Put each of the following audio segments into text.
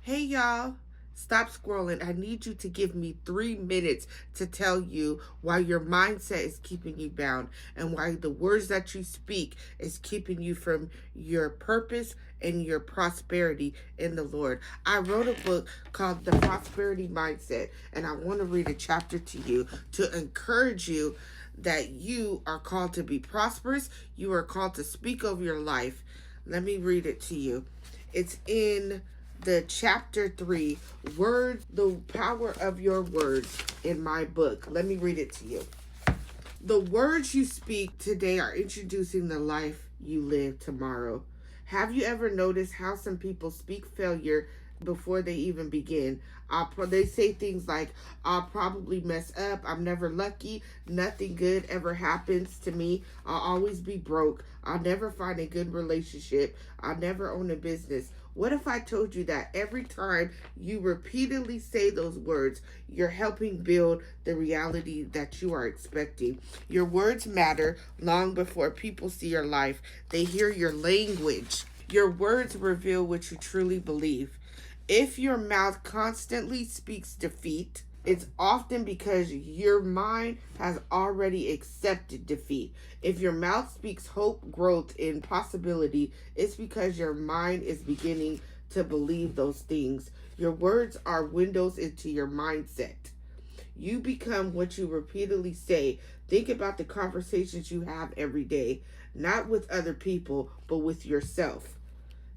Hey y'all, stop scrolling. I need you to give me 3 minutes to tell you why your mindset is keeping you bound and why the words that you speak is keeping you from your purpose and your prosperity in the Lord. I wrote a book called The Prosperity Mindset, and I want to read a chapter to you to encourage you that you are called to be prosperous. You are called to speak over your life. Let me read it to you. It's in the chapter 3, words, the power of your words, in my book. Let me read it to you. The words you speak today are introducing the life you live tomorrow. Have you ever noticed how some people speak failure before they even begin? They say things like, I'll probably mess up, I'm never lucky, nothing good ever happens to me, I'll always be broke, I'll never find a good relationship, I'll never own a business. What if I told you that every time you repeatedly say those words, you're helping build the reality that you are expecting? Your words matter long before people see your life. They hear your language. Your words reveal what you truly believe. If your mouth constantly speaks defeat, it's often because your mind has already accepted defeat. If your mouth speaks hope, growth, and possibility, it's because your mind is beginning to believe those things. Your words are windows into your mindset. You become what you repeatedly say. Think about the conversations you have every day, not with other people, but with yourself.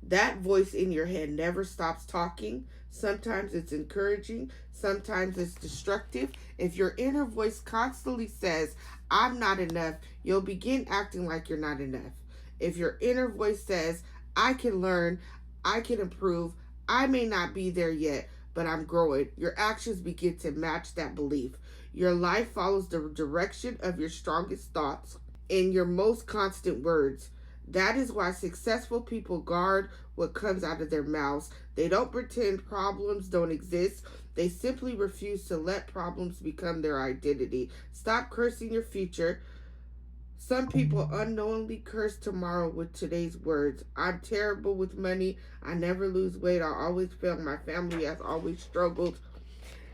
That voice in your head never stops talking. Sometimes it's encouraging, sometimes it's destructive. If your inner voice constantly says, I'm not enough, you'll begin acting like you're not enough. If your inner voice says, I can learn, I can improve, I may not be there yet, but I'm growing, your actions begin to match that belief. Your life follows the direction of your strongest thoughts and your most constant words. That is why successful people guard what comes out of their mouths. They don't pretend problems don't exist. They simply refuse to let problems become their identity. Stop cursing your future. Some people unknowingly curse tomorrow with today's words. I'm terrible with money. I never lose weight. I always fail. My family has always struggled.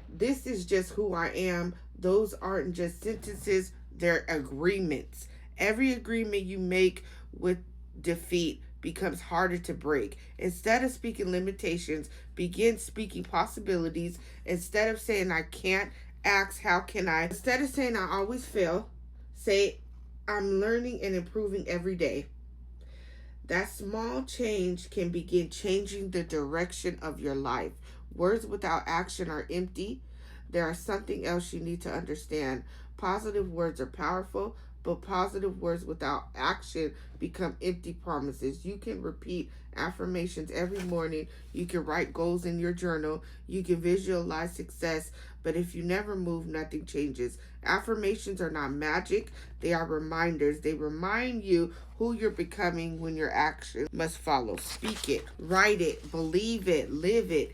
This is just who I am. Those aren't just sentences, they're agreements. Every agreement you make with defeat becomes harder to break. Instead of speaking limitations, begin speaking possibilities. Instead of saying I can't, ask how can I. Instead of saying I always fail, say I'm learning and improving every day. That small change can begin changing the direction of your life. Words without action are empty. There is something else you need to understand. Positive words are powerful, but positive words without action become empty promises. You can repeat affirmations every morning. You can write goals in your journal. You can visualize success, but if you never move, nothing changes. Affirmations are not magic, they are reminders. They remind you who you're becoming when your action must follow. Speak it, write it, believe it, live it.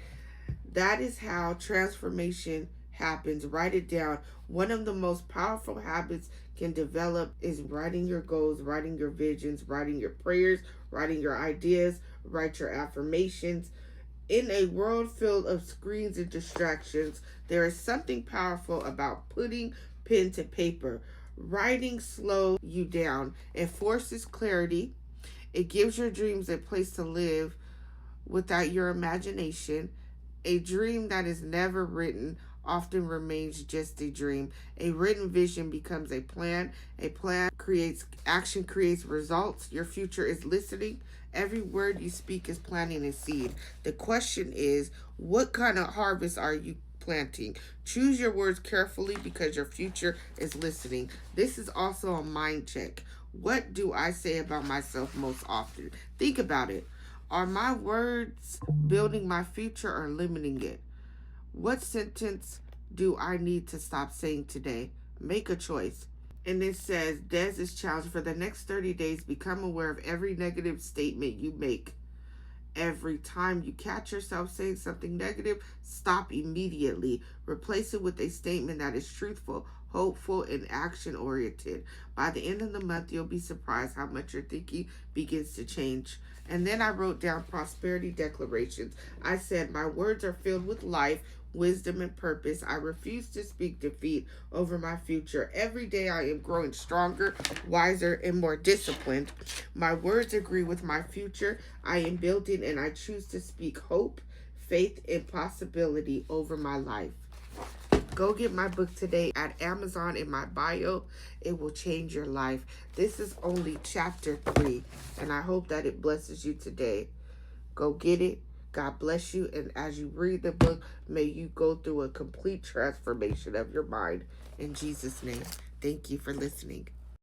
That is how transformation happens. Write it down. One of the most powerful habits can develop is writing your goals, writing your visions, writing your prayers, writing your ideas, write your affirmations. In a world filled of screens and distractions, there is something powerful about putting pen to paper. Writing slows you down. It forces clarity. It gives your dreams a place to live without your imagination. A dream that is never written often remains just a dream. A written vision becomes a plan. A plan creates action, creates results. Your future is listening. Every word you speak is planting a seed. The question is, what kind of harvest are you planting? Choose your words carefully because your future is listening. This is also a mind check. What do I say about myself most often? Think about it. Are my words building my future or limiting it? What sentence do I need to stop saying today? Make a choice. And it says, Dez's challenge for the next 30 days, become aware of every negative statement you make. Every time you catch yourself saying something negative, stop immediately. Replace it with a statement that is truthful, hopeful, and action-oriented. By the end of the month, you'll be surprised how much your thinking begins to change. And then I wrote down prosperity declarations. I said, my words are filled with life, wisdom, and purpose. I refuse to speak defeat over my future. Every day I am growing stronger, wiser, and more disciplined. My words agree with my future. I am building, and I choose to speak hope, faith, and possibility over my life. Go get my book today at Amazon in my bio. It will change your life. This is only chapter 3, and I hope that it blesses you today. Go get it. God bless you. And as you read the book, may you go through a complete transformation of your mind. In Jesus' name, thank you for listening.